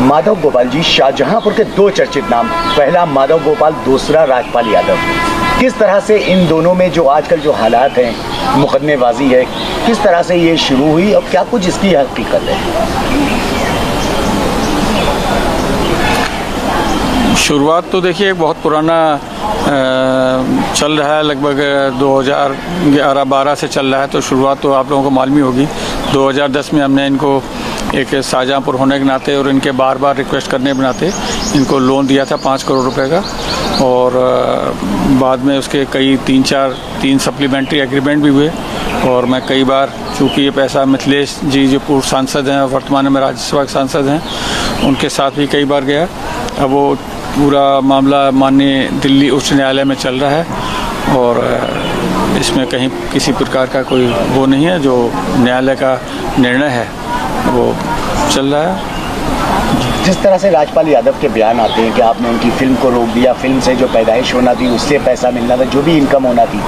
माधव गोपाल जी, शाहजहांपुर के दो चर्चित नाम, पहला माधव गोपाल, दूसरा राजपाल यादव। किस तरह से इन दोनों में जो आजकल जो हालात हैं, मुकदमेबाजी है, किस तरह से ये शुरू हुई और क्या कुछ इसकी हकीकत है? शुरुआत तो देखिए एक बहुत पुराना चल रहा है, लगभग 2011-12 से चल रहा है। तो शुरुआत तो आप लोगों को मालूम ही होगी। 2010 में हमने इनको एक शाहजहांपुर होने के नाते और इनके बार बार रिक्वेस्ट करने के नाते इनको लोन दिया था 5 करोड़ रुपए का। और बाद में उसके कई 3 सप्लीमेंट्री एग्रीमेंट भी हुए। और मैं कई बार, चूँकि ये पैसा मिथिलेश जी जो पूर्व सांसद हैं, वर्तमान में राज्यसभा के सांसद हैं, उनके साथ भी कई बार गया। अब वो पूरा मामला माननीय दिल्ली उच्च न्यायालय में चल रहा है और इसमें कहीं किसी प्रकार का कोई वो नहीं है। जो न्यायालय का निर्णय है वो चल रहा है। जिस तरह से राजपाल यादव के बयान आते हैं कि आपने उनकी फिल्म को रोक दिया, फिल्म से जो पैदाइश होना थी उससे पैसा मिलना था, जो भी इनकम होना थी,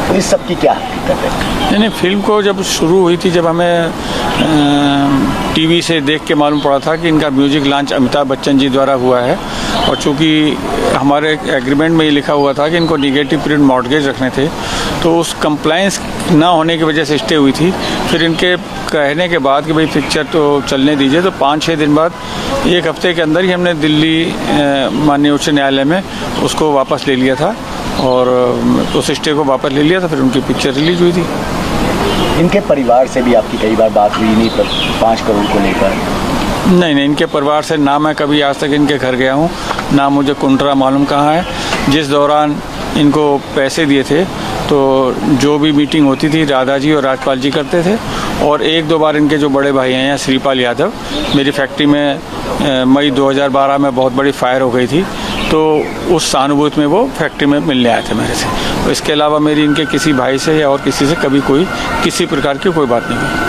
तो इस सब की क्या हकीकत है? नहीं, फिल्म को जब शुरू हुई थी, जब हमें टीवी से देख के मालूम पड़ा था कि इनका म्यूजिक लॉन्च अमिताभ बच्चन जी द्वारा हुआ है। और चूँकि हमारे एग्रीमेंट में ये लिखा हुआ था कि इनको निगेटिव पीरियड मॉर्गेज रखने थे, तो उस कंप्लायंस ना होने की वजह से स्टे हुई थी। फिर इनके कहने के बाद कि भाई पिक्चर तो चलने दीजिए, तो 5-6 दिन बाद, एक हफ्ते के अंदर ही हमने दिल्ली माननीय उच्च न्यायालय में उसको वापस ले लिया था और उस स्टे को वापस ले लिया था। फिर उनकी पिक्चर रिलीज हुई थी। इनके परिवार से भी आपकी कई बार बात हुई नहीं, पर 5 करोड़ को लेकर? नहीं, इनके परिवार से ना मैं कभी आज तक इनके घर गया हूँ, ना मुझे कुंटरा मालूम कहाँ है। जिस दौरान इनको पैसे दिए थे, तो जो भी मीटिंग होती थी राधा जी और राजपाल जी करते थे। और 1-2 बार इनके जो बड़े भाई हैं श्रीपाल यादव, मेरी फैक्ट्री में मई 2012 में बहुत बड़ी फायर हो गई थी, तो उस सहानुभूति में वो फैक्ट्री में मिलने आए थे मेरे से। तो इसके अलावा मेरी इनके किसी भाई से या और किसी से कभी कोई किसी प्रकार की कोई बात नहीं हुई।